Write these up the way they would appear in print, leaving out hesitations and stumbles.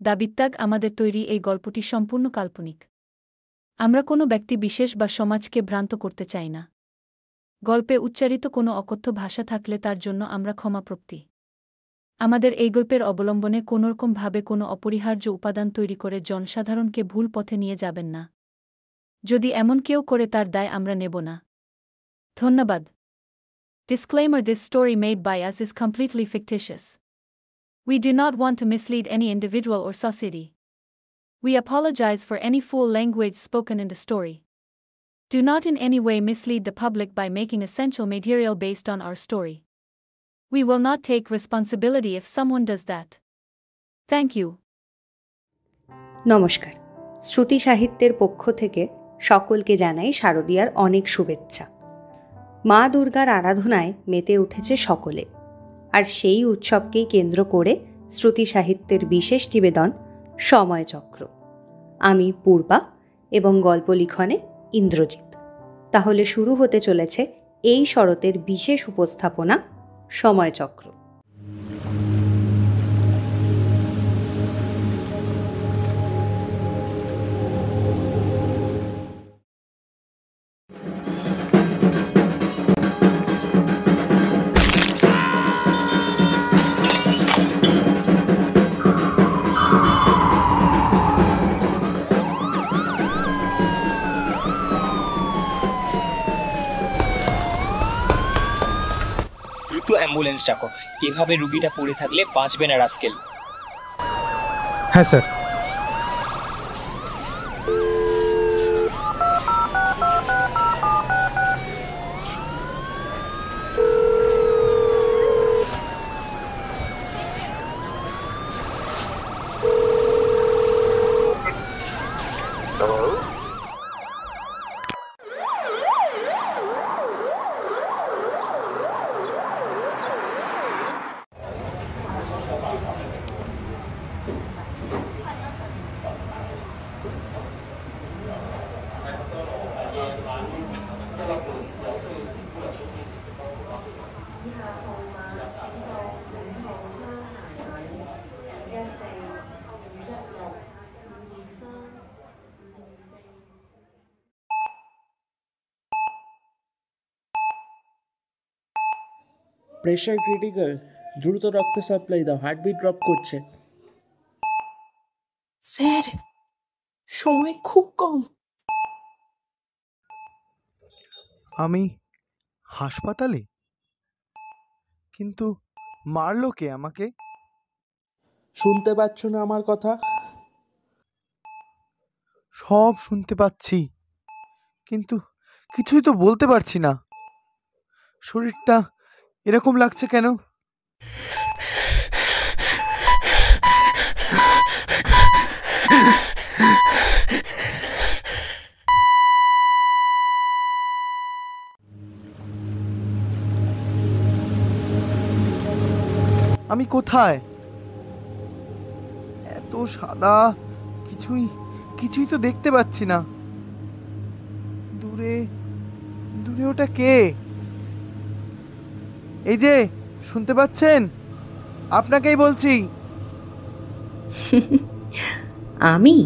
দাবিত্যাগ আমাদের তৈরি এই গল্পটি সম্পূর্ণ কাল্পনিক। আমরা কোনো ব্যক্তি বিশেষ বা সমাজকে ভ্রান্ত করতে চাই না। গল্পে উচ্চারিত কোনো অকথ্য ভাষা থাকলে তার জন্য আমরা ক্ষমাপ্রার্থী। আমাদের এই গল্পের অবলম্বনে কোনোরকমভাবে কোনো অপরিহার্য উপাদান তৈরি করে জনসাধারণকে ভুল পথে নিয়ে যাবেন না। যদি এমন কেউ করে তার দায় আমরা নেব না। ধন্যবাদ। Disclaimer: This story made by us is completely fictitious. We do not want to mislead any individual or society. We apologize for any foul language spoken in the story. Do not in any way mislead the public by making essential material based on our story. We will not take responsibility if someone does that. Thank you. নমস্কার। শ্রুতি সাহিত্যের পক্ষ থেকে সকলকে জানাই শারদীয়ার অনেক শুভেচ্ছা। মা দুর্গার আরাধনায় মেতে উঠেছে সকলে, আর সেই উৎসবকেই কেন্দ্র করে শ্রুতি সাহিত্যের বিশেষ নিবেদন সময়চক্র। আমি পূর্বা এবং গল্প লিখনে ইন্দ্রজিৎ। তাহলে শুরু হতে চলেছে এই শরতের বিশেষ উপস্থাপনা সময়চক্র। অ্যাম্বুলেন্স ডাকো, এভাবে রুগীটা পড়ে থাকলে বাঁচবে না রাস্কেল। হ্যাঁ স্যার। প্রেশার ক্রিটিক্যাল, দ্রুত রক্ত সাপ্লাই দাও, হার্টবিট ড্রপ করছে। স্যার, সময় খুব কম। আমি হাসপাতালে? কিন্তু মারলো কে আমাকে? শুনতে পাচ্ছ না আমার কথা? সব শুনতে পাচ্ছি, কিন্তু কিছুই তো বলতে পারছি না। শরীরটা এরকম লাগছে কেন? আমি কোথায়? এত সাদা, কিছুই তো দেখতে পাচ্ছি না। দূরে দূরে ওটা কে? এই যে, শুনতে পাচ্ছেন? আপনাকেই বলছি। আমি?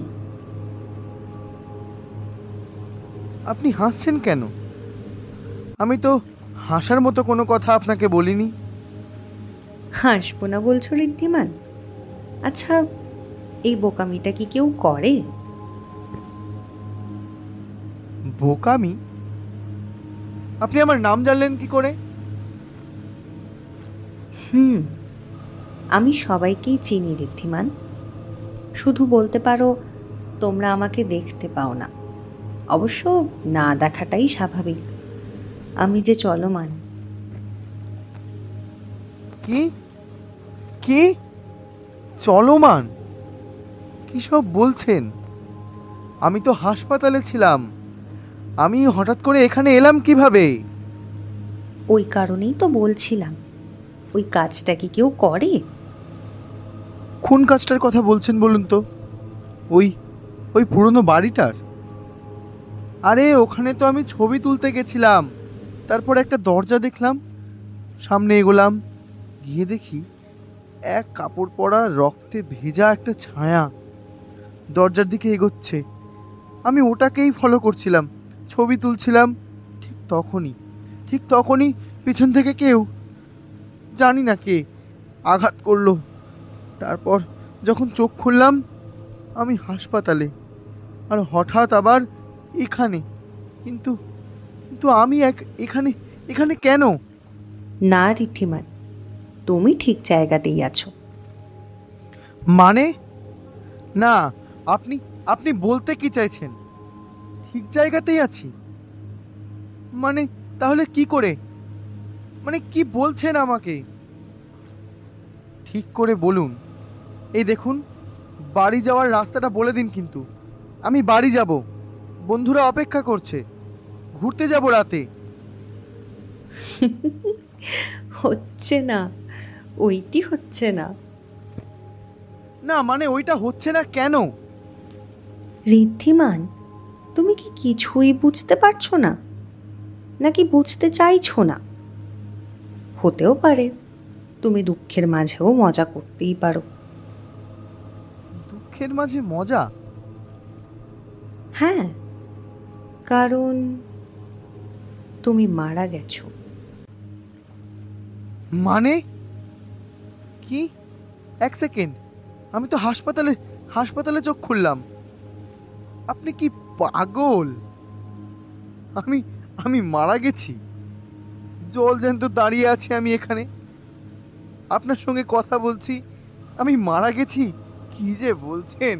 আপনি হাসছেন কেন? আমি তো হাসার মতো কোনো কথা আপনাকে বলিনি। হাসবো না বলছো ঋদ্ধিমান? আচ্ছা, এই বোকামিটা কি কেউ করে? বোকামি? আপনি আমার নাম জানলেন কি করে? আমি সবাইকেই চিনি ঋদ্ধিমান। শুধু বলতে পারো তোমরা আমাকে দেখতে পাও না। অবশ্য না দেখাটাই স্বাভাবিক। আমি যে চলমান। কি কি চলমান? কি সব বলছেন? আমি তো হাসপাতালে ছিলাম। আমি হঠাৎ করে এখানে এলাম কিভাবে? ওই কারণেই তো বলছিলাম, ওই কাজটা কি কেউ করে? কোন কাজটার কথা বলছেন বলুন তো? ওই পুরনো বাড়িটার? আরে ওখানে তো আমি ছবি তুলতে গেছিলাম, তারপর একটা দরজা দেখলাম, সামনে এগোলাম, গিয়ে দেখি এক কাপড় পরা রক্তে ভেজা একটা ছায়া দরজার দিকে এগোচ্ছে। আমি ওটাকেই ফলো করছিলাম, ছবি তুলছিলাম। ঠিক তখনই পিছন থেকে কেউ, জানি না কে, আঘাত করলো। তারপর যখন চোখ খুললাম আমি হাসপাতালে, আর হঠাৎ আবার এখানে। কিন্তু কিন্তু আমি এখানে এখানে কেন? না ঋদ্ধিমান, তুমি ঠিক জায়গাতেই আছো। মানে? না, আপনি আপনি বলতে কি চাইছেন? ঠিক জায়গাতেই আছি মানে তাহলে কি করে? মানে কি বলছেন আমাকে? ঠিক করে বলুন। এই দেখুন, বাড়ি যাওয়ার রাস্তাটা বলে দিন। কিন্তু আমি বাড়ি যাব, বন্ধুরা অপেক্ষা করছে, ঘুরতে যাব রাতে। হচ্ছে না, ওইটি হচ্ছে না। না মানে ওইটা হচ্ছে না কেন? ঋদ্ধিমান, তুমি কি কিছুই বুঝতে পারছো না, নাকি বুঝতে চাইছো না? হতেও পারে তুমি দুঃখের মাঝেও মজা করতেই পারো। দুঃখের মাঝে মজা? হ্যাঁ, কারণ তুমি মারা গেছো। মানে কি? এক সেকেন্ড, আমি তো হাসপাতালে চোখ খুললাম। আপনি কি পাগল? আমি মারা গেছি? জল জ্যান্ত দাঁড়িয়ে আছি আমি এখানে, আপনার সঙ্গে কথা বলছি, আমি মারা গেছি? কি যে বলছেন!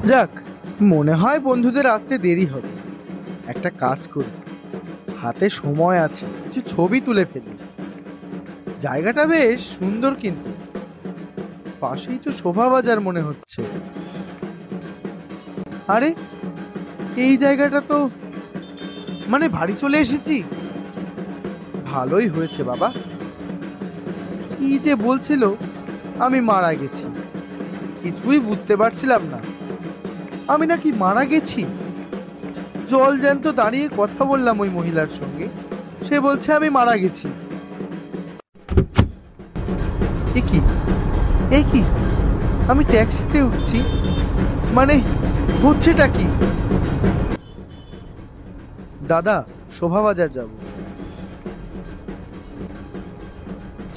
যাক, মনে হয় বন্ধুদের আসতে দেরি হবে। একটা কাজ করি, হাতে সময় আছে, কিছু ছবি তুলে ফেলি। জায়গাটা বেশ সুন্দর, কিন্তু পাশেই তো শোভাবাজার মনে হচ্ছে। আরে এই জায়গাটা তো, মানে বাড়ি চলে এসেছি। ভালোই হয়েছে বাবা। কি যে বলছিল আমি মারা গেছি, কিছুই বুঝতে পারছিলাম না। আমি নাকি মারা গেছি? জল জ্যান্ত দাঁড়িয়ে কথা বললাম ওই মহিলার সঙ্গে, সে বলছে আমি মারা গেছি। এ কি, আমি ট্যাক্সিতে উঠছি, মানে হচ্ছেটা কি? দাদা, শোভাবাজার যাব।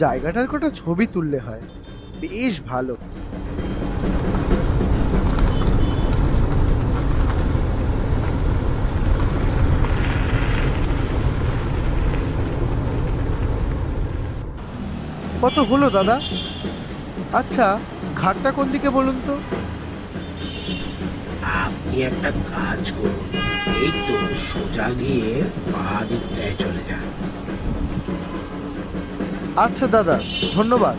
জায়গাটার কটা ছবি তুললে হয়, বেশ ভালো। কত হলো দাদা? আচ্ছা, ঘাটটা কোন দিকে বলুন তো? আপনি একটা কাজ করুন, এই তো সোজা গিয়ে বাঁ দিকটায় চলে যান। আচ্ছা দাদা, ধন্যবাদ।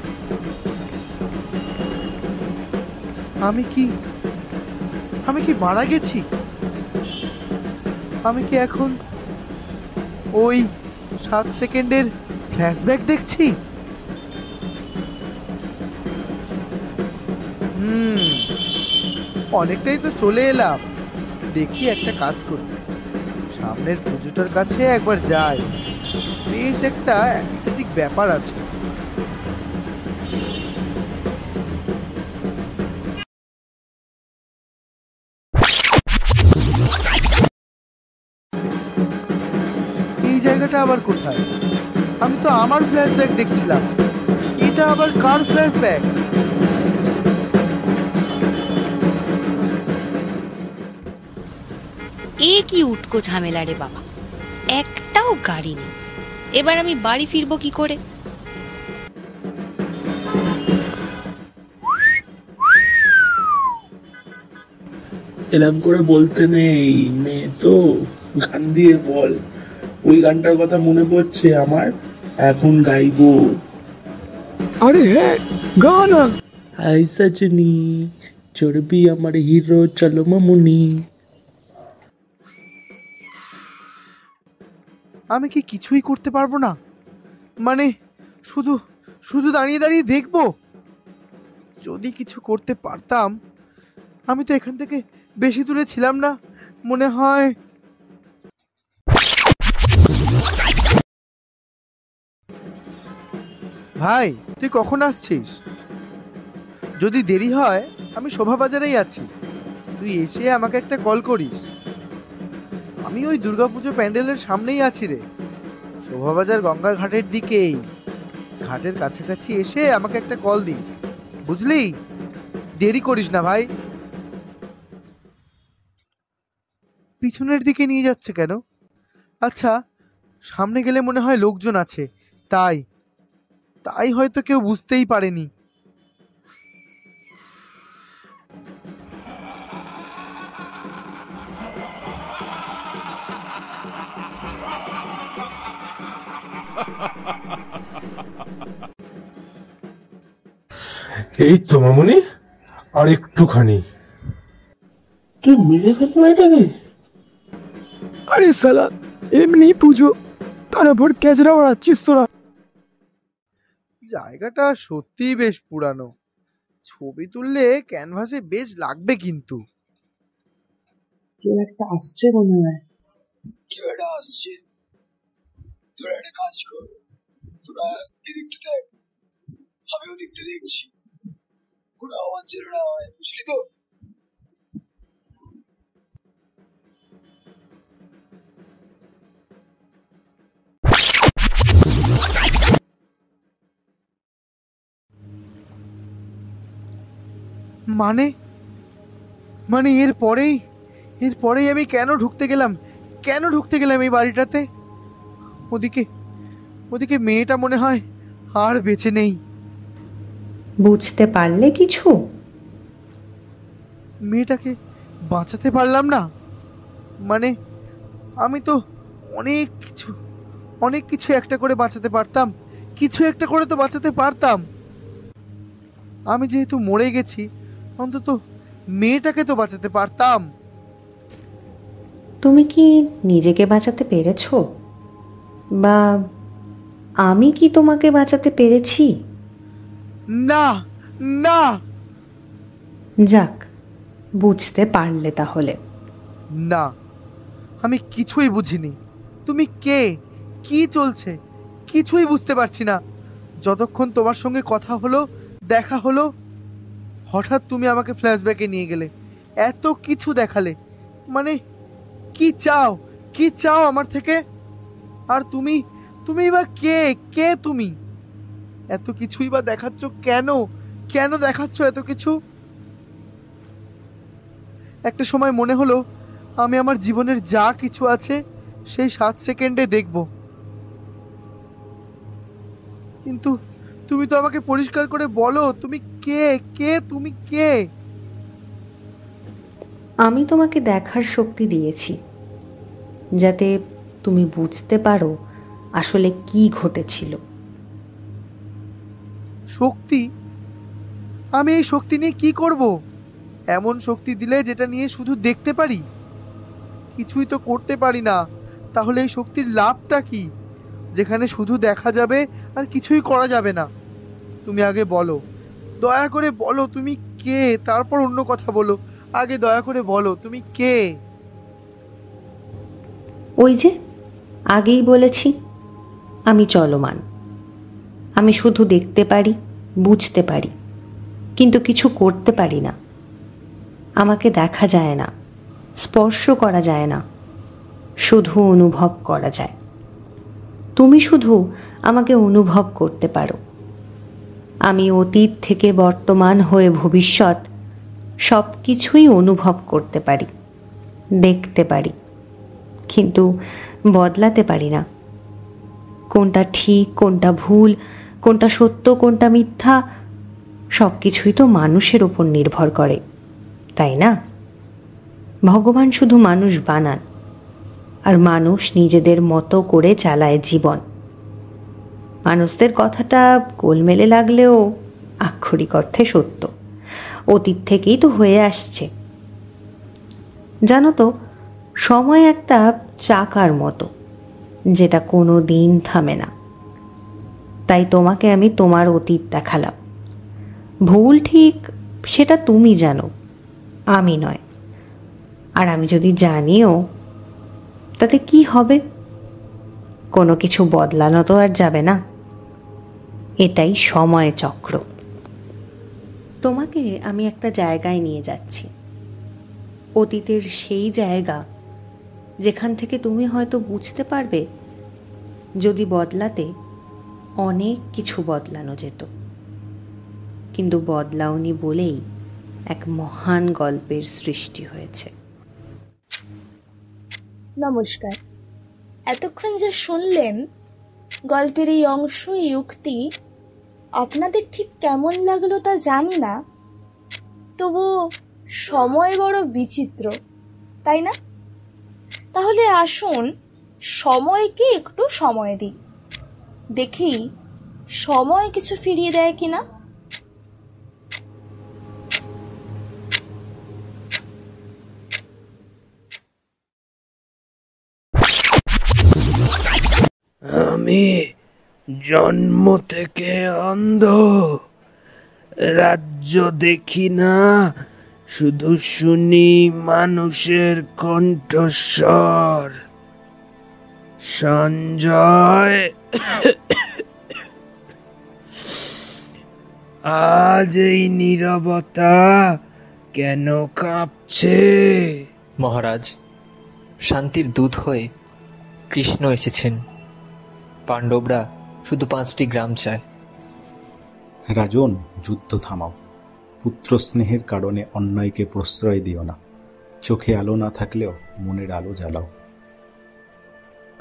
আমি কি মারা গেছি? আমি কি এখন ওই 7 সেকেন্ডের ফ্ল্যাশব্যাক দেখছি? অনেকটাই তো চলে এলাম। দেখি একটা কাজ করি, সামনের পুজোটার কাছে একবার যাই, বেশ একটা অ্যাস্থেটিক ব্যাপার আছে। এই জায়গাটা আবার কোথায়? আমি তো আমার ফ্ল্যাশব্যাক দেখছিলাম, এটা আবার কার ফ্ল্যাশব্যাক? এ কি উটকো ঝামেলা রে বাবা, একটাও গাড়ি নেই। এবার আমি বাড়ি ফিরবো কি করে? এরকম করে বলতে নেই, মেয়ে তো, গান দিয়ে বল। ওই গানটার কথা মনে পড়ছে আমার, এখন গাইবো। আরে হ্যাঁ, গা না। হাই সজনী, চড়বি আমার হিরো, চলো মামুনি। আমি কি কিছুই করতে পারবো না? মানে শুধু শুধু দাঁড়িয়ে দাঁড়িয়ে দেখবো? যদি কিছু করতে পারতাম। আমি তো এখান থেকে বেশি দূরে ছিলাম না, মনে হয়। ভাই, তুই কখন আসছিস? যদি দেরি হয় আমি শোভাবাজারেই আছি, তুই এসে আমাকে একটা কল করিস। আমি ওই দুর্গাপুজো প্যান্ডেলের সামনেই আছি রে, শোভাবাজার গঙ্গা ঘাটের দিকেই। ঘাটের কাছাকাছি এসে আমাকে একটা কল দিস, বুঝলি? দেরি করিস না ভাই। পিছনের দিকে নিয়ে যাচ্ছে কেন? আচ্ছা, সামনে গেলে মনে হয় লোকজন আছে, তাই তাই হয়তো কেউ বুঝতেই পারেনি। এই তো মামুনি, আর একটুখানি। তুই মেরে ফেলতে এটাকে? আরে সালা, এমনি পুজো, তার উপর ক্যাচরা ওড়াচ্ছিস তোরা। জায়গাটা সত্যিই বেশ পুরানো, ছবি তুললে ক্যানভাসে বেশ লাগবে কিন্তু। কেউ একটা আসছে মনে হয়। কেউ একটা আসছে। তোরা একটা কাজ কর, তোরা এদিকটা দেখ, আমি ওদিকটা দেখছি। কোনো আওয়াজ যেন না হয়, বুঝলি তো? মানে মানে এরপরেই আমি কেন ঢুকতে গেলাম এই বাড়িটাতে? ওদিকে মেয়েটা মনে হয় আর বেঁচে নেই। বুঝতে পারলে কিছু? মেয়েটাকে বাঁচাতে পারলাম না? মানে আমি তো অনেক কিছু একটা করে বাঁচাতে পারতাম, কিছু একটা করে তো বাঁচাতে পারতাম। আমি যেহেতু মরে গেছি, অন্তত মেয়েটাকে তো বাঁচাতে পারতাম। তুমি কি নিজেকে বাঁচাতে পেরেছো? বা আমি কি তোমাকে বাঁচাতে পেরেছি? না না। যাক, বুঝতে পারলে তাহলে। না, আমি কিছুই বুঝিনি। তুমি কে, কি চলছে, কিছুই বুঝতে পারছি না। যতক্ষণ তোমার সঙ্গে কথা হলো, দেখা হলো, হঠাৎ তুমি আমাকে ফ্ল্যাশব্যাকে নিয়ে গেলে, এত কিছু দেখালে। মানে কি চাও আমার থেকে? আর তুমি বা কে তুমি? এত কিছুই বা দেখাচ্ছ কেন দেখাচ্ছ এত কিছু? একটা সময় মনে হলো আমি আমার জীবনের যা কিছু আছে সেই 7 সেকেন্ডে দেখব, কিন্তু তুমি তো আমাকে পরিষ্কার করে বলো তুমি তুমি কে? আমি তোমাকে দেখার শক্তি দিয়েছি, যাতে তুমি বুঝতে পারো আসলে কি ঘটেছিল। শক্তি? আমি এই শক্তি নিয়ে কি করব? এমন শক্তি দিলে যেটা নিয়ে শুধু দেখতে পারি, কিছুই তো করতে পারি না। তাহলে এই শক্তির লাভটা কি, যেখানে শুধু দেখা যাবে আর কিছুই করা যাবে না? তুমি আগে বলো, দয়া করে বলো তুমি কে, তারপর অন্য কথা বলো। আগে দয়া করে বলো তুমি কে? ওই যে আগেই বলেছি, আমি চলমান। আমি শুধু দেখতে পারি, বুঝতে পারি, কিন্তু কিছু করতে পারি না। আমাকে দেখা যায় না, স্পর্শ করা যায় না, শুধু অনুভব করা যায়। তুমি শুধু আমাকে অনুভব করতে পারো। আমি অতীত থেকে বর্তমান হয়ে ভবিষ্যৎ সব কিছুই অনুভব করতে পারি, দেখতে পারি, কিন্তু বদলাতে পারি না। কোনটা ঠিক, কোনটা ভুল, কোনটা সত্য, কোনটা মিথ্যা, সব কিছুই তো মানুষের উপর নির্ভর করে, তাই না? ভগবান শুধু মানুষ বানান, আর মানুষ নিজেদের মতো করে চালায় জীবন। মানুষদের কথাটা গোলমেলে লাগলেও আক্ষরিক অর্থে সত্য। অতীত থেকেই তো হয়ে আসছে। জানো তো, সময় একটা চাকার মতো, যেটা কোনো দিন থামে না। তাই তোমাকে আমি তোমার অতীত দেখালাম। ভুল ঠিক সেটা তুমি জানো, আমি নয়। আর আমি যদি জানিও, তাতে কি হবে? কোনো কিছু বদলানো তো আর যাবে না। এটাই সময় চক্র। তোমাকে আমি একটা জায়গায় নিয়ে যাচ্ছি, অতীতের সেই জায়গা যেখান থেকে তুমি হয়তো বুঝতে পারবে যদি বদলাতে অনেক কিছু বদলানো যেত, কিন্তু বদলাওনি বলেই এক মহান গল্পের সৃষ্টি হয়েছে। নমস্কার। এতক্ষণ যা শুনলেন গল্পের এই অংশ, এই উক্তি আপনাদের ঠিক কেমন লাগলো তা জানি না, তবু সময় বড় বিচিত্র, তাই না? তাহলে আসুন সময়কে একটু সময় দিই, দেখি সময় কিছু ফিরিয়ে দেয় কিনা। আমি জন্ম থেকে অন্ধ, রাজ্য দেখি না, শুধু শুনি মানুষের কণ্ঠস্বর। সঞ্জয়, আজ এই নীরবতা কেন কাঁপছে? মহারাজ, শান্তির দূত হয়ে কৃষ্ণ এসেছেন। পাণ্ডবরা শুধু 5টি গ্রাম চায়। রাজন, যুদ্ধ থামাও। পুত্র স্নেহের কারণে অন্যায়কে প্রশ্রয় দিও না। চোখে আলো না থাকলেও মনের আলো জ্বালাও।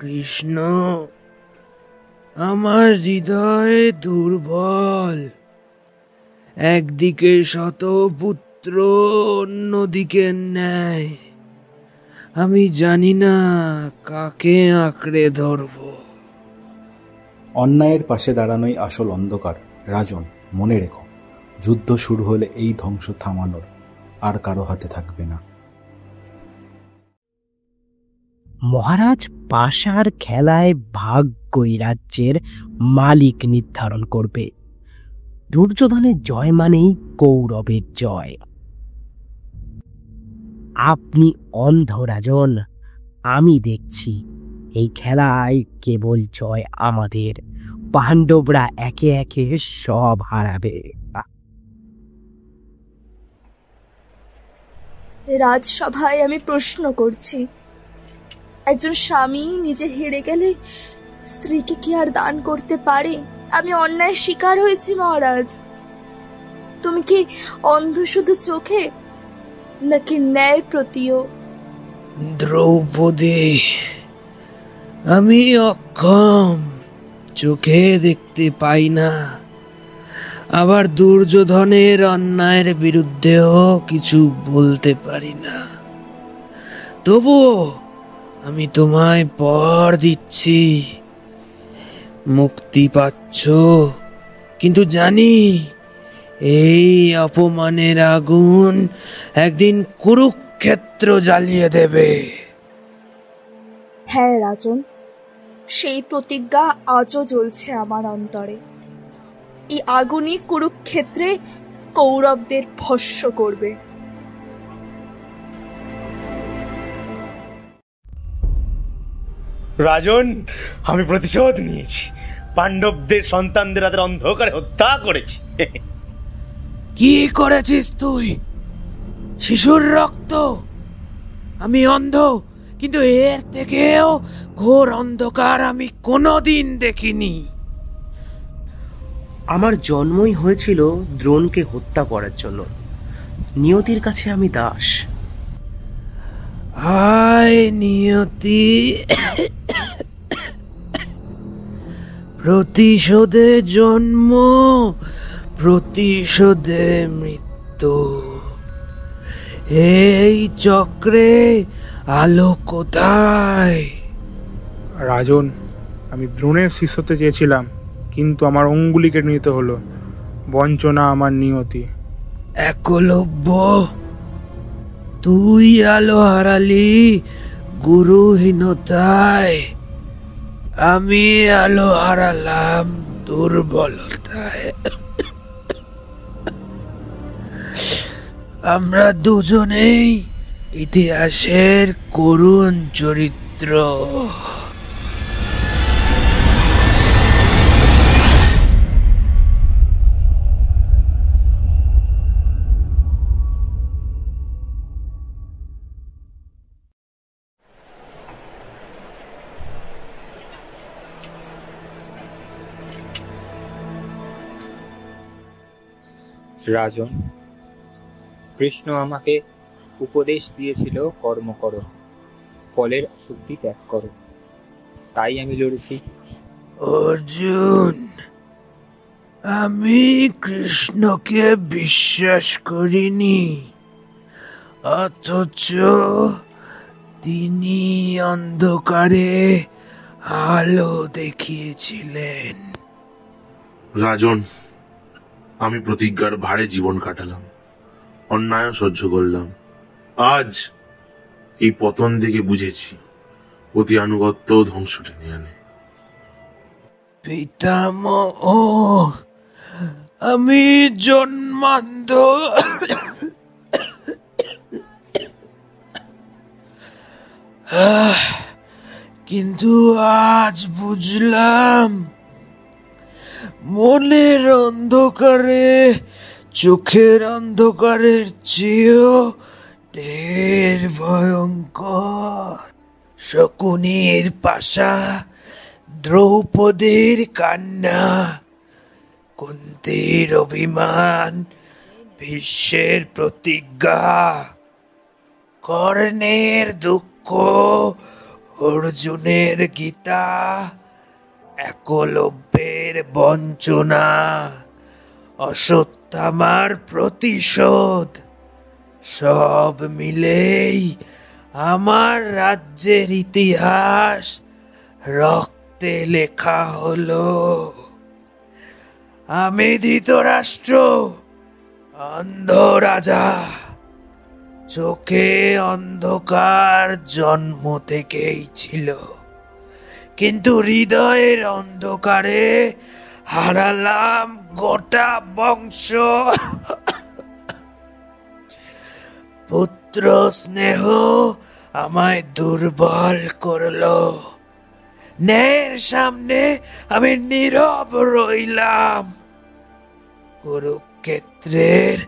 কৃষ্ণ, আমার হৃদয় দুর্বল। একদিকে শত পুত্র, অন্যদিকে ন্যায়। আমি জানি না কাকে আঁকড়ে ধরব। অন্যায়ের পাশে দাঁড়ানোই আসল অন্ধকার। রাজন, মনে রেখো, যুদ্ধ শুরু হলে এই ধ্বংস থামানোর আর কারো হাতে থাকবে না। মহারাজ, পাশার খেলায় ভাগ্যই রাজ্যের মালিক নির্ধারণ করবে। দুর্যোধনের জয় মানেই কৌরবের জয়। আপনি অন্ধ রাজন, আমি দেখছি এই খেলায় কেবল জয় আমাদের। পাণ্ডবরা একে একে সব হারাবে। রাজসভায় আমি প্রশ্ন করছি, একজন স্বামী নিজে হেরে গেলে স্ত্রীকে কি আর দান করতে পারে? আমি অন্যায় শিকার হয়েছি মহারাজ। তুমি কি অন্ধ শুধু চোখে, নাকি ন্যায় প্রতিও? দ্রৌপদী, আমি অক্ষম, চোখে দেখতে পাই না। আবার দুর্যোধনের অন্যায়ের বিরুদ্ধেও কিছু বলতে পারি না। তবুও আমি তোমায় পর দিচ্ছি। মুক্তি পাচ্ছ, কিন্তু জানি এই অপমানের আগুন একদিন কুরুক্ষেত্র জ্বালিয়ে দেবে। হ্যাঁ রাজন, সেই প্রতিজ্ঞা আজও জ্বলছে আমার অন্তরে। এই আগুনই কুরুক্ষেত্রে কৌরবদের ভস্ম করবে। রাজন, আমি প্রতিশোধ নিয়েছি। পাণ্ডবদের সন্তানদের তাদের অন্ধকারে হত্যা করেছি। কি করেছিস তুই? শিশুর রক্ত? আমি অন্ধ, কিন্তু এর থেকেও ঘোর অন্ধকার আমি কোনোদিন দেখিনি। আমার জন্মই হয়েছিল দ্রোণকে হত্যা করার জন্য। নিয়তির কাছে আমি দাস। হায় নিয়তি, প্রতিশোধে জন্ম, প্রতিশোধে মৃত্যু। এই চক্রে আলো কোথায়? রাজন, আমি দ্রোণের শিষ্য হতে চেয়েছিলাম, কিন্তু আমার অঙ্গুলি কেটে নিতে হলো। বঞ্চনা আমার নিয়তি। একলব্য, তুই আলো হারালি গুরুহীনতায়। আমি আলো হারালাম দুর্বলতায়। আমরা দুজনেই ইতিহাসের করুণ চরিত্র। রাজন, কৃষ্ণ আমাকে উপদেশ দিয়েছিল কর্ম করো, ফলের আসক্তি ত্যাগ করো, তাই আমি লড়েছি। অর্জুন, আমি কৃষ্ণকে বিশ্বাস করিনি, অথচ তিনি অন্ধকারে আলো দেখিয়েছিলেন। রাজন, আমি প্রতিজ্ঞার ভারে জীবন কাটালাম, অন্যায় সহ্য করলাম। আজ এই পতন দেখে বুঝেছি অতি আনুগত্য ধ্বংস টেনে আনে। পিতামহ, আমি জন্মান্ধ, কিন্তু আজ বুঝলাম মনের অন্ধকারে চোখের অন্ধকারের চেয়েও ঢের ভয়ঙ্কর। শকুনির পাশা, দ্রৌপদীর কান্না, কুন্তীর অভিমান, ভীষ্মের প্রতিজ্ঞা, কর্ণের দুঃখ, অর্জুনের গীতা, একলব্যের বঞ্চনা, অশ্বত্থামার প্রতিশোধ, সব মিলেই আমার রাজ্যের ইতিহাস রক্তে লেখা হলো। আমি ধৃতরাষ্ট্র, অন্ধ রাজা, চোখে অন্ধকার জন্ম থেকেই ছিল, কিন্তু হৃদয়ের অন্ধকারে হারালাম গোটা বংশ। পুত্র স্নেহ আমায় দুর্বল করলো, ন্যায়ের সামনে আমি নীরব রইলাম। কুরুক্ষেত্রের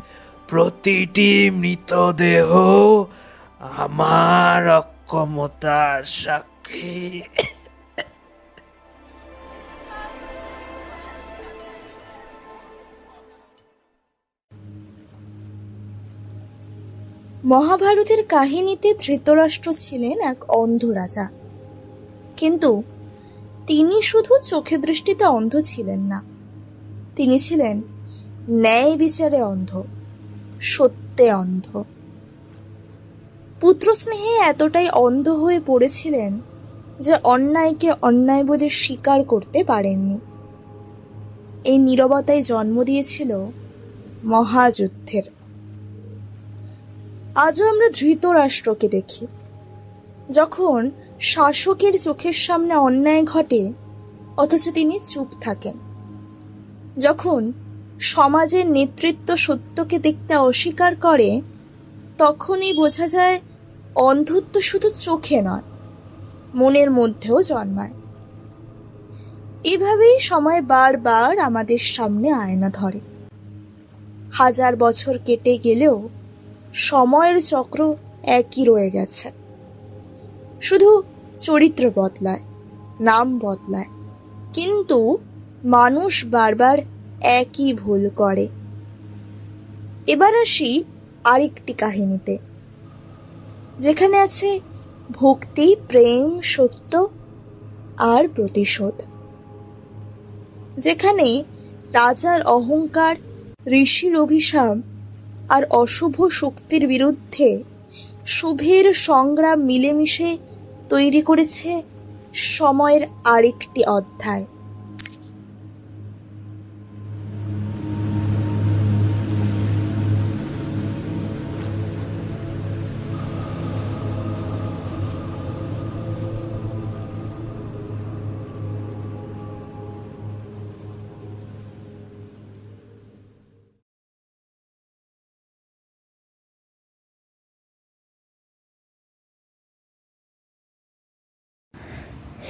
প্রতিটি মৃতদেহ আমার অক্ষমতার সাক্ষী। মহাভারতের কাহিনীতে ধৃতরাষ্ট্র ছিলেন এক অন্ধ রাজা, কিন্তু তিনি শুধু চোখে দৃষ্টিতে অন্ধ ছিলেন না, তিনি ছিলেন ন্যায় বিচারে অন্ধ, সত্যে অন্ধ। পুত্র স্নেহে এতটাই অন্ধ হয়ে পড়েছিলেন যে অন্যায়কে অন্যায় বলে স্বীকার করতে পারেননি। এই নীরবতায় জন্ম দিয়েছিল মহাযুদ্ধের। আজও আমরা ধৃতরাষ্ট্রকে দেখি, যখন শাসকের চোখের সামনে অন্যায় ঘটে অথচ তিনি চুপ থাকেন, যখন সমাজের নেতৃত্ব সত্যকে দেখতে অস্বীকার করে, তখনই বোঝা যায় অন্ধত্ব শুধু চোখে নয়, মনের মধ্যেও জন্মায়। এভাবেই সময় বারবার আমাদের সামনে আয়না ধরে। 1000 বছর কেটে গেলেও সময়ের চক্র একই রয়ে গেছে, শুধু চরিত্র বদলায়, নাম বদলায়, কিন্তু মানুষ বারবার একই ভুল করে। এবার আসি আরেকটি কাহিনীতে, যেখানে আছে ভক্তি, প্রেম, সত্য আর প্রতিশোধ, যেখানে রাজার অহংকার, ঋষির অভিশাপ আর অশুভ শক্তির বিরুদ্ধে শুভের সংগ্রাম মিলেমিশে তৈরি করেছে সময়ের আরেকটি অধ্যায়।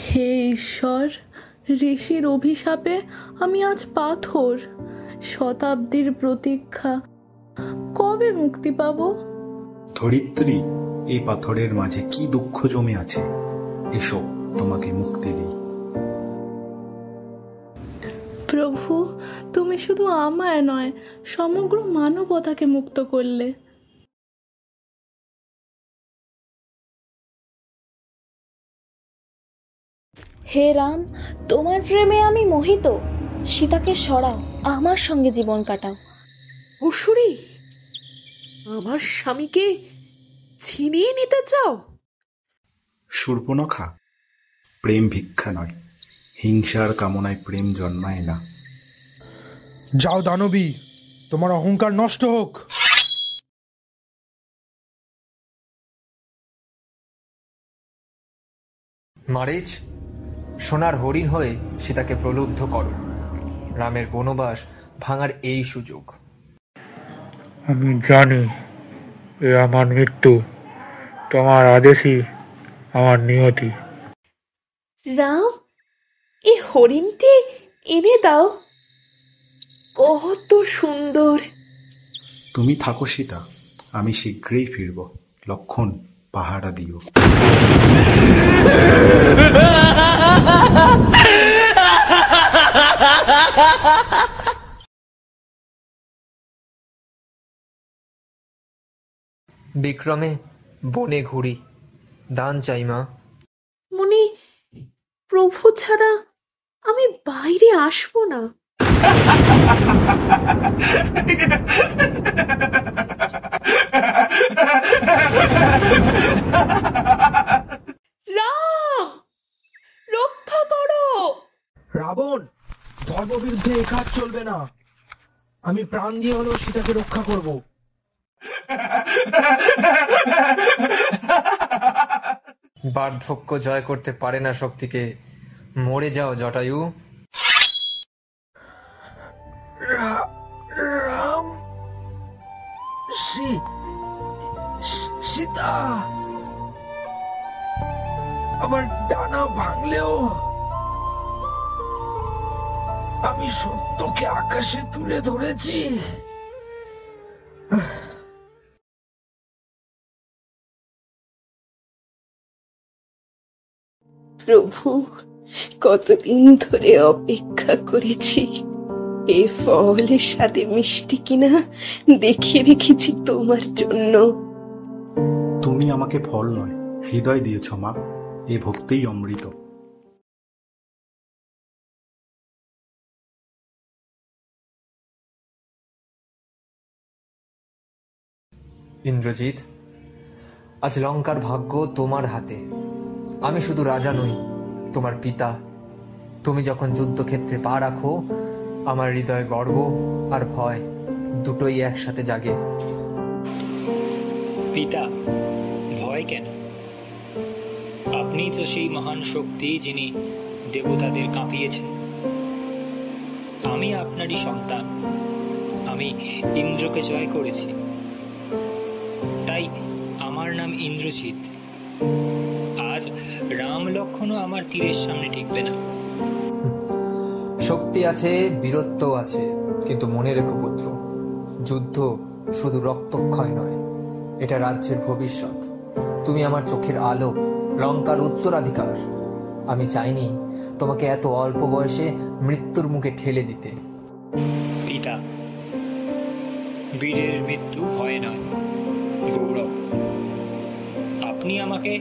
হে ঈশ্বর, ঋষির অভিশাপে আমি আজ পাথর। শতাব্দীর প্রতীক্ষা, কবে মুক্তি পাব? ধরিত্রী, এই পাথরের মাঝে কি দুঃখ জমে আছে, এসো তোমাকে মুক্তি দিই। প্রভু, তুমি শুধু আমায় নয়, সমগ্র মানবতাকে মুক্ত করলে। হে রাম, তোমার প্রেমে আমি মোহিত। সীতাকে সরাও, আমার সঙ্গে জীবন কাটাও। অসুরী, আমার স্বামীকে ছিনিয়ে নিতে চাও? শূর্পণখা, প্রেম ভিক্ষা নয়, হিংসার কামনায় প্রেম জন্মায় না। যাও দানবী, তোমার অহংকার নষ্ট হোক। মারিচ, সোনার হরিণ হয়ে সীতাকে প্রলুব্ধ করো। রামের বনবাস ভাঙার এই সুযোগ। আমি জানি এ আমার মৃত্যু, তোমার আদেশই আমার নিয়তি। রাম, এই হরিণটি এনে দাও, কত সুন্দর। তুমি থাকো সীতা, আমি শীঘ্রই ফিরব। লক্ষণ, পাহারা দিও। বিক্রমে বনে ঘুরি, দান চাই মা। মুনি, প্রভু ছাড়া আমি বাইরে আসবো না। রাম, রক্ষা করো। রাবণ, ধর্মবিরুদ্ধে এই কাজ চলবে না। আমি প্রাণ দিয়ে হলেও সীতাকে রক্ষা করব। বার্ধক্য জয় করতে পারে না শক্তিকে। মরে যাও জটায়ু। রাম, সীতা, আমার ডানা ভাঙলেও আমি সত্যকে আকাশে তুলে ধরেছি। প্রভু, কতদিন ধরে অপেক্ষা করেছি। এ ফল স্বাদে মিষ্টি কিনা দেখিয়ে রেখেছি তোমার জন্য। তুমি আমাকে ফল নয়, হৃদয় দিয়েছ মা। এ ভক্তিই অমৃত। ইন্দ্রজিৎ, আজ লঙ্কার ভাগ্য তোমার হাতে। আমি শুধু রাজা নই, তোমার পিতা। তুমি যখন যুদ্ধক্ষেত্রে পা রাখো, আমার হৃদয়ে গর্ব আর ভয় দুটোই একসাথে জাগে। পিতা, ভয় কেন? আপনি তো সেই মহান শক্তি যিনি দেবতাদের কাঁপিয়েছেন। আমি আপনারই সন্তান। আমি ইন্দ্রকে জয় করেছি, তাই আমার নাম ইন্দ্রজিৎ। আজ রাম লক্ষণও আমার তীরের সামনে টিকবে না। শক্তি আছে, বীরত্ব আছে, কিন্তু মনে রেখো পুত্র, যুদ্ধ শুধু রক্তক্ষয় নয়, এটা রাজ্যের ভবিষ্যৎ। তুমি আমার চোখের আলো, লঙ্কার উত্তরাধিকার। আমি চাইনি তোমাকে এত অল্প বয়সে মৃত্যুর মুখে ঠেলে দিতে। পিতা, বীরের মৃত্যু ভয় নয়, গৌরব। আপনি আমাকে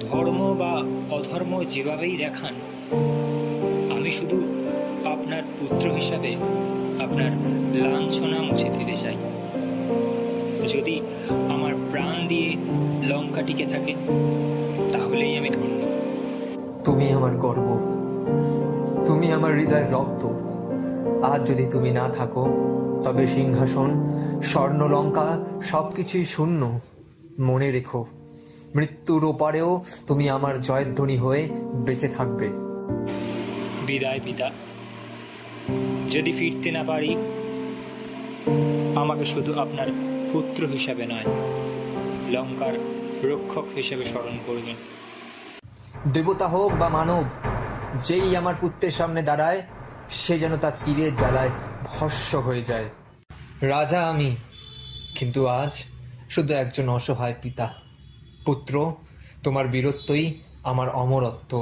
ধর্ম বা অধর্ম যেভাবেই দেখান, আমি শুধু আপনার পুত্র হিসাবে আপনার লাঞ্ছনা মুছে দিতে চাই। যদি আমার প্রাণ দিয়ে লঙ্কা টিকে থাকে, তাহলেই আমি ধন্য। তুমি আমার গর্ব, তুমি আমার হৃদয়ের রক্ত। আজ যদি তুমি না থাকো, তবে সিংহাসন, স্বর্ণ লঙ্কা সবকিছুই শূন্য। মনে রেখো, মৃত্যুর ওপারেও তুমি আমার জয়ধ্বনি হয়ে বেঁচে থাকবে। বিদায় পিতা। যদি ফিরতে না পারি, আমাকে শুধু আপনার পুত্র হিসাবে নয়, লঙ্কার রক্ষক হিসেবে স্মরণ করবেন। দেবতা হোক বা মানব, যেই আমার পুত্রের সামনে দাঁড়ায় সে যেন তার তীরের জ্বালায় ভস্ম হয়ে যায়। রাজা আমি, কিন্তু আজ শুধু একজন অসহায় পিতা। পুত্র, তোমার বীরত্বই আমার অমরত্ব।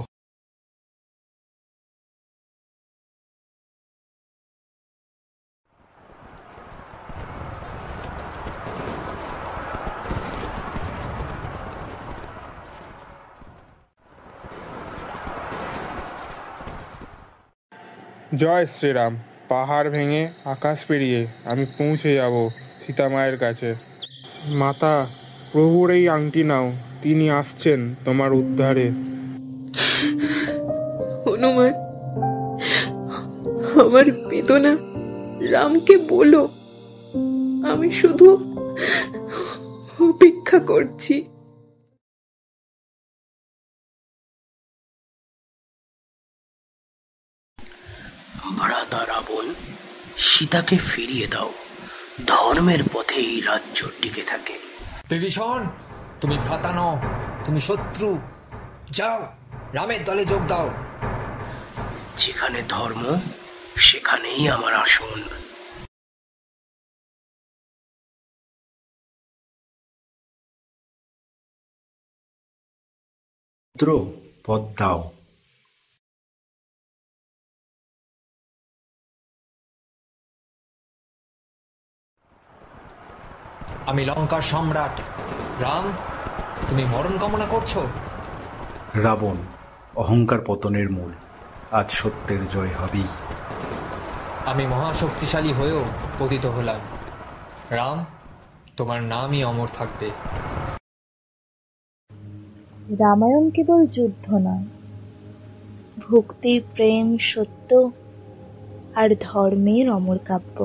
জয় শ্রীরাম। পাহাড় ভেঙে আকাশ পেরিয়ে আমি পৌঁছে যাব সীতা মায়ের কাছে। মাতা, প্রভুর এই আংটি নাও, তিনি আসছেন তোমার উদ্ধারে। হনুমান, আমার বেদনা রামকে বলো, আমি শুধু অপেক্ষা করছি। ভ্রাতা রাবণ, সীতাকে ফিরিয়ে দাও। ধর্মের পথে এই রাজ্য টিকে থাকে। বিভীষণ, তুমি ভ্রাতা নও, তুমি শত্রু। যাও, রামের দলে যোগ দাও। যেখানে ধর্ম সেখানেই আমার আসন। পুত্র, পদ দাও। আমি লঙ্কার সম্রাট রাম, তুমি মরণ কামনা করছো? রাবণ, অহংকার পতনের মূল, আজ সত্যের জয় হবেই। আমি মহাশক্তিশালী হয়েও পতিত হলাম। রাম, তোমার নামই অমর থাকবে। রামায়ণ কেবল যুদ্ধ নয়, ভক্তি, প্রেম, সত্য আর ধর্মের অমর কাব্য।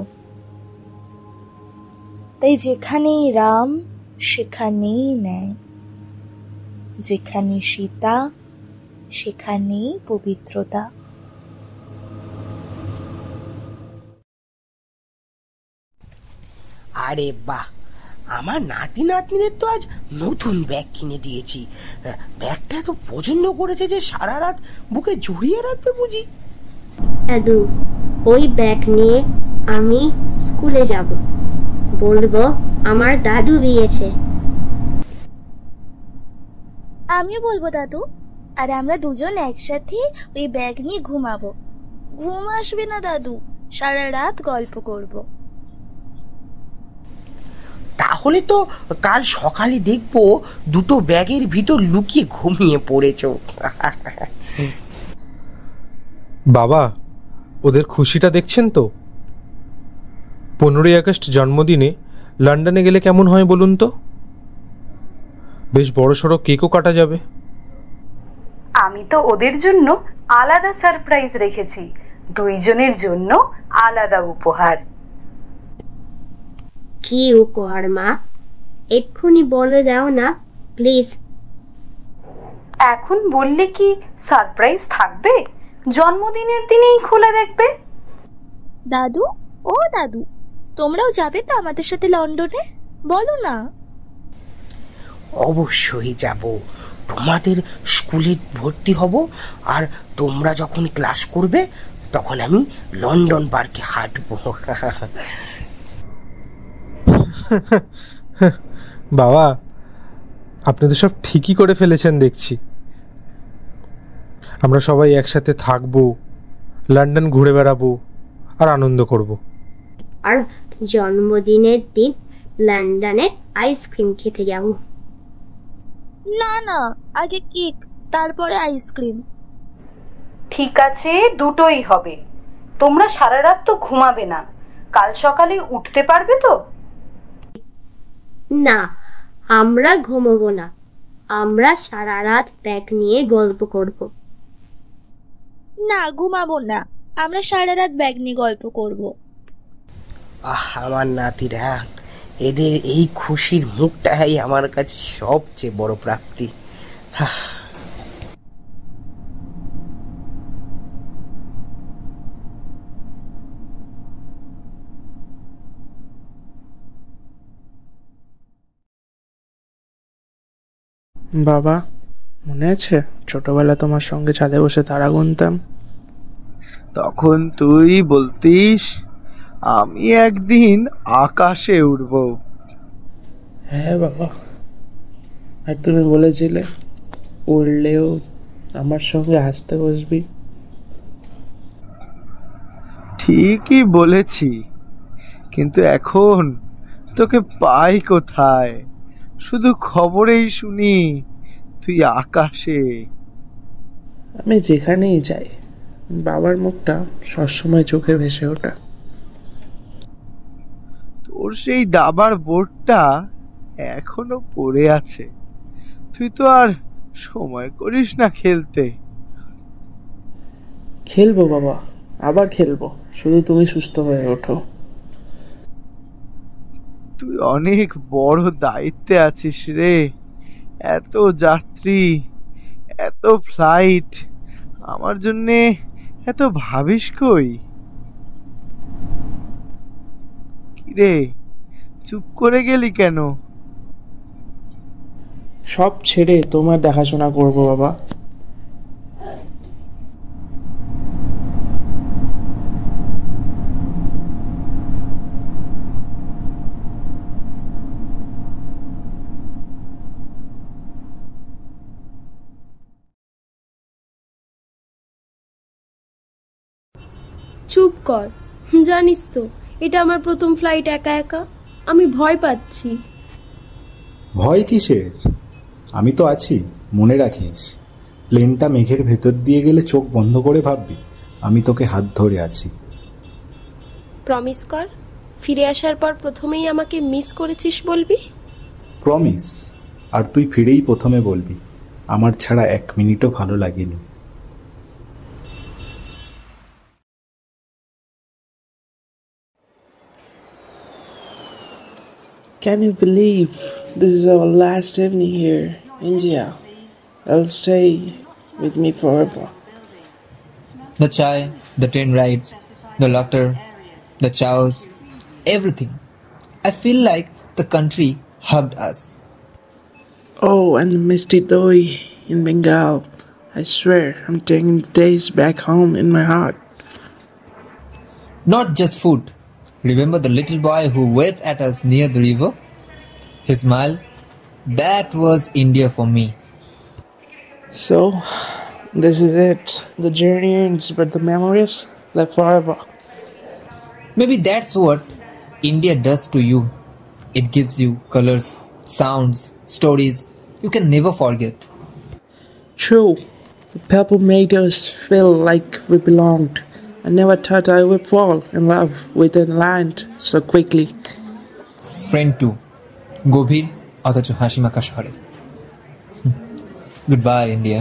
তাই যেখানেই রাম সেখানেই ন্যায়, যেখানে সীতা সেখানেই পবিত্রতা। আরে বাহ, আমার নাতি নাতনিদের তো আজ নতুন ব্যাগ কিনে দিয়েছি। ব্যাগটা এত পছন্দ করেছে যে সারা রাত বুকে জড়িয়ে রাখবে বুঝি। দাদু, ওই ব্যাগ নিয়ে আমি স্কুলে যাব, বলবো আমার দাদু দিয়েছে। আমিও বলবো দাদু, আর আমরা দুজন একসাথে ওই ব্যাগ নিয়ে ঘুমাবো। ঘুম আসবে না দাদু, সারা রাত গল্প করব। তাহলে তো কাল সকালে দেখবো দুটো ব্যাগের ভিতর লুকিয়ে ঘুমিয়ে পড়েছ। বাবা, ওদের খুশিটা দেখছেন তো? 15ই আগস্ট জন্মদিনে লন্ডনে গেলে কেমন হয় বলুন তো? বেশ বড়সড় কেকও কাটা যাবে। আমি তো ওদের জন্য আলাদা সারপ্রাইজ রেখেছি, দুইজনের জন্য আলাদা উপহার। কি উপহার মা? এক্ষুনি বলে যাও না প্লিজ। এখন বললে কি সারপ্রাইজ থাকবে? জন্মদিনের দিনেই খুলে দেখবে। দাদু, ও দাদু, তোমরাও যাবে তো আমাদের সাথে লন্ডনে? বলো না। অবশ্যই যাব। তোমাদের স্কুলে ভর্তি হব, আর তোমরা যখন ক্লাস করবে তখন আমি লন্ডন পার্কে হাঁটবো। বাবা, আপনি তো সব ঠিকই করে ফেলেছেন দেখছি। আমরা সবাই একসাথে থাকবো, লন্ডন ঘুরে বেড়াবো আর আনন্দ করব। আর জন্মদিনের দিন লন্ডনে আইসক্রিম খেতে যাব। না না, আগে কেক, তারপরে আইসক্রিম। ঠিক আছে, দুটোই হবে। তোমরা সারা রাত তো ঘুমাবে না, কাল সকালে উঠতে পারবে তো? না, আমরা ঘুমোবো না, আমরা সারা রাত ব্যাগ নিয়ে গল্প করব। না, ঘুমাবো না, আমরা সারা রাত ব্যাগ নিয়ে গল্প করব। আমার নাতিরা, এদের এই খুশির মুখটাই আমার কাছে সবচেয়ে বড় প্রাপ্তি। বাবা, মনে আছে ছোটবেলা তোমার সঙ্গে ছাদে বসে তারা গুনতাম? তখন তুই বলতিস আমি একদিন আকাশে উড়ব। হ্যাঁ বাবা, আর তুমি বলেছিলে উড়লেও আমার সঙ্গে হাসতে বসবি। ঠিকই বলেছি, কিন্তু এখন তোকে পাই কোথায়? শুধু খবরেই শুনি তুই আকাশে। আমি যেখানেই যাই বাবার মুখটা সবসময় চোখে ভেসে ওঠে। তোর সেই দাবার বোর্ডটা এখনো পড়ে আছে, তুই তো আর সময় করিস না খেলতে। খেলবো বাবা, আবার খেলবো, শুধু তুমি সুস্থ হয়ে ওঠো। তুই অনেক বড় দায়িত্বে আছিস রে। এত যাত্রী, এত ফ্লাইট, আমার জন্যে এত ভাবিস কই? কিরে চুপ করে গেলি কেন? সব ছেড়ে তোমার দেখাশোনা করবো বাবা। চুপ কর, জানিস তো এটা আমার প্রথম ফ্লাইট একা একা, আমি ভয় পাচ্ছি। ভয় কিসের? আমি তো আছি, মনে রাখিস। প্লেনটা মেঘের ভেতর দিয়ে গেলে চোখ বন্ধ করে ভাববি আমি তোকে হাত ধরে আছি। প্রমিস কর, ফিরে আসার পর প্রথমেই আমাকে মিস করেছিস বলবি। প্রমিস। আর তুই ফিরেই প্রথমে বলবি আমার ছাড়া 1 মিনিটও ভালো লাগেনি। Can you believe this is our last evening here, India? I'll stay with me forever. The chai, the train rides, the laughter, the chows, everything. I feel like the country hugged us. Oh, and the misty doi in Bengal. I swear I'm taking the days back home in my heart. Not just food. Remember the little boy who waved at us near the river? His smile? That was India for me. So, this is it. The journey ends, but the memories live forever. Maybe that's what India does to you. It gives you colors, sounds, stories you can never forget. True. The people made us feel like we belonged. I never thought I would fall in love with a land so quickly. Friend 2. গভীর অথচ হাসিমাখা শহরে। Goodbye, India.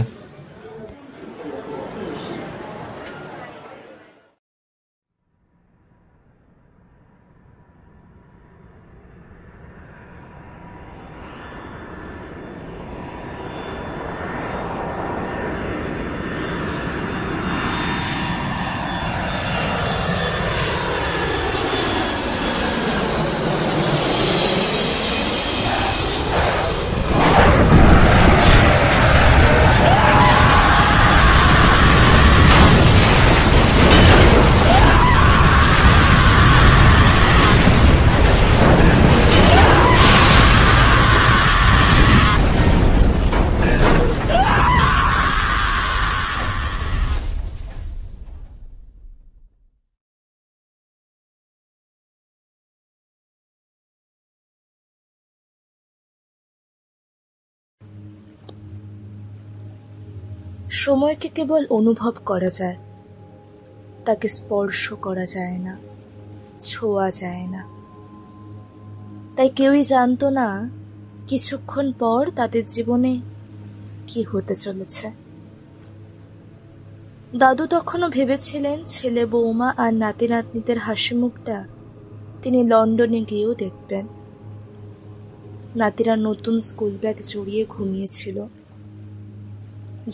সময়কে কেবল অনুভব করা যায়, তাকে স্পর্শ করা যায় না, ছোঁয়া যায় না। তাই কেউই জানতো না কিছুক্ষণ পর তাদের জীবনে কি হতে চলেছে। দাদু তখনও ভেবেছিলেন ছেলে বৌমা আর নাতি নাতনিদের হাসি মুখটা তিনি লন্ডনে গিয়েও দেখবেন। নাতিরা নতুন স্কুল ব্যাগ জড়িয়ে ঘুমিয়েছিল,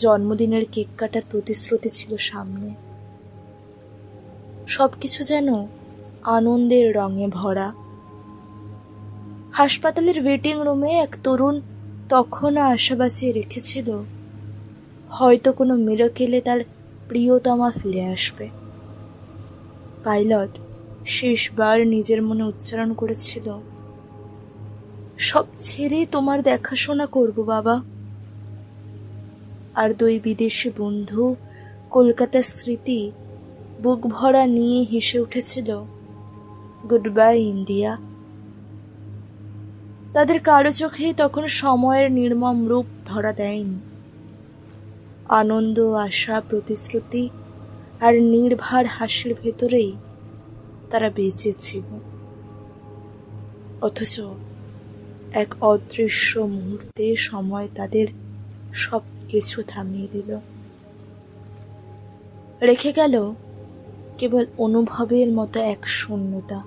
জন্মদিনের কেক কাটার প্রতিশ্রুতি ছিল সামনে। সবকিছু যেন আনন্দের রঙে ভরা। হাসপাতালের ওয়েটিং রুমে এক তরুণ তখনও আশা বাঁচিয়ে রেখেছিল হয়তো কোনো মিরাকেলে তার প্রিয়তমা ফিরে আসবে। পাইলট শেষবার নিজের মনে উচ্চারণ করেছিল, সব ছেড়ে তোমার দেখাশোনা করব বাবা। আর 2 বিদেশি বন্ধু কলকাতার স্মৃতি বুক ভরা নিয়ে হেসে উঠেছিল, গুড বাই ইন্ডিয়া। তাদের কারো চোখেই তখন সময়ের নির্মম রূপ ধরা দেয়নি। আনন্দ, আশা, প্রতিশ্রুতি আর নির্ভার হাসির ভেতরেই তারা বেঁচে ছিল। অথচ এক অদৃশ্য মুহূর্তে সময় তাদের সব কিছু থামিয়ে দিল, রেখে গেল কেবল অনুভবের মতো এক শূন্যতা,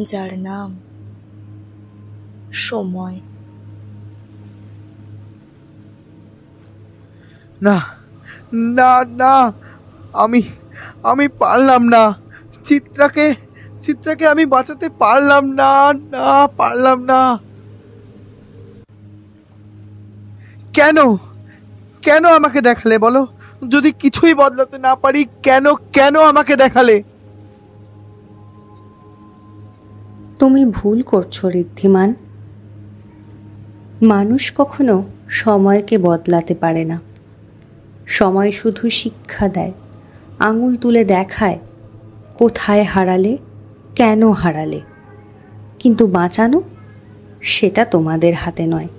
যার নাম সময়। না না না, আমি পারলাম না। চিত্রাকে আমি বাঁচাতে পারলাম না, না পারলাম না। কেন আমাকে দেখালে বলো? যদি কিছুই বদলাতে না পারি, কেন আমাকে দেখালে? তুমি ভুল করছো ঋদ্ধিমান। মানুষ কখনো সময়কে বদলাতে পারে না। সময় শুধু শিক্ষা দেয়, আঙুল তুলে দেখায় কোথায় হারালে, কেন হারালে। কিন্তু বাঁচানো, সেটা তোমাদের হাতে নয়।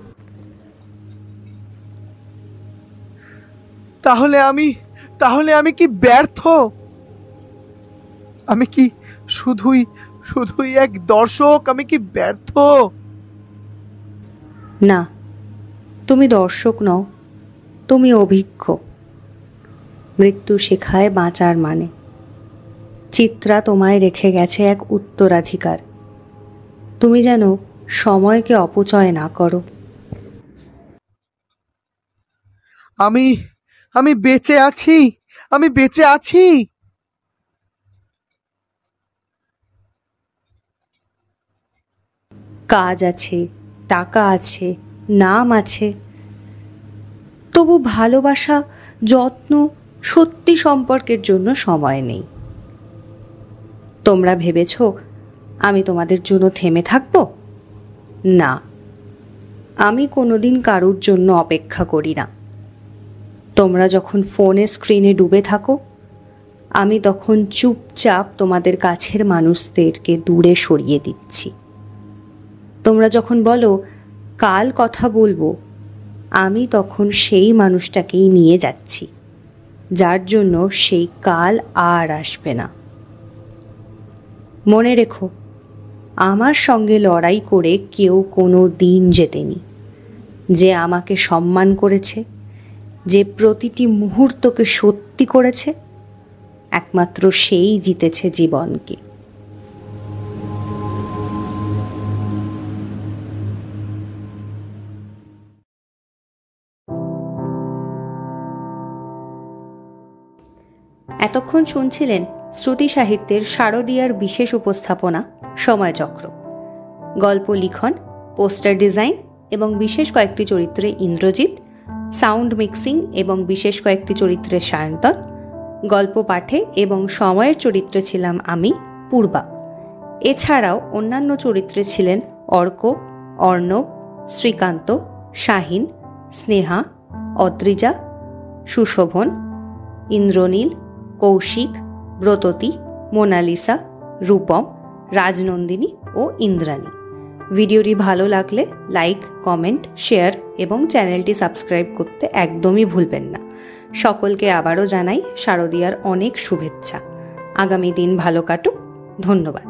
তাহলে আমি কি ব্যর্থ? আমি কি শুধুই এক দর্শক? আমি কি ব্যর্থ? না, তুমি দর্শক নও, তুমি অভিজ্ঞ। মৃত্যু শেখায় বাঁচার মানে। চিত্রা তোমায় রেখে গেছে এক উত্তরাধিকার। তুমি যেন সময়কে অপচয় না করো। আমি বেঁচে আছি, আমি বেঁচে আছি। কাজ আছে, টাকা আছে, নাম আছে, তবু ভালোবাসা, যত্ন, সত্যি সম্পর্কের জন্য সময় নেই। তোমরা ভেবেছ আমি তোমাদের জন্য থেমে থাকবো? না, আমি কোনোদিন কারুর জন্য অপেক্ষা করি না। তোমরা যখন ফোনে স্ক্রিনে ডুবে থাকো, আমি তখন চুপচাপ তোমাদের কাছের মানুষদেরকে দূরে সরিয়ে দিচ্ছি। তোমরা যখন বলো কাল কথা বলবো, আমি তখন সেই মানুষটাকেই নিয়ে যাচ্ছি, যার জন্য সেই কাল আর আসবে না। মনে রেখো, আমার সঙ্গে লড়াই করে কেউ কোনো দিন জেতেনি। যে আমাকে সম্মান করেছে, যে প্রতিটি মুহূর্তকে সত্যি করেছে, একমাত্র সেই জিতেছে জীবনকে। এতক্ষণ শুনছিলেন শ্রুতি সাহিত্যের শারদীয়ার বিশেষ উপস্থাপনা সময়চক্র। গল্প লিখন, পোস্টার ডিজাইন এবং বিশেষ কয়েকটি চরিত্রে ইন্দ্রজিৎ, সাউন্ড মিক্সিং এবং বিশেষ কয়েকটি চরিত্রে সায়ন্তন, গল্প পাঠে এবং সময়ের চরিত্রে ছিলাম আমি, পূর্বা। এছাড়াও অন্যান্য চরিত্রে ছিলেন অর্ক, অর্ণব, শ্রীকান্ত, শাহিন, স্নেহা, অদ্রিজা, সুশোভন, ইন্দ্রনীল, কৌশিক, ব্রততী, মোনালিসা, রূপম, রাজনন্দিনী ও ইন্দ্রাণী। ভিডিওটি ভালো লাগলে লাইক, কমেন্ট, শেয়ার এবং চ্যানেলটি সাবস্ক্রাইব করতে একদমই ভুলবেন না। সকলকে আবারও জানাই শারদীয়ার অনেক শুভেচ্ছা। আগামী দিন ভালো কাটুক। ধন্যবাদ।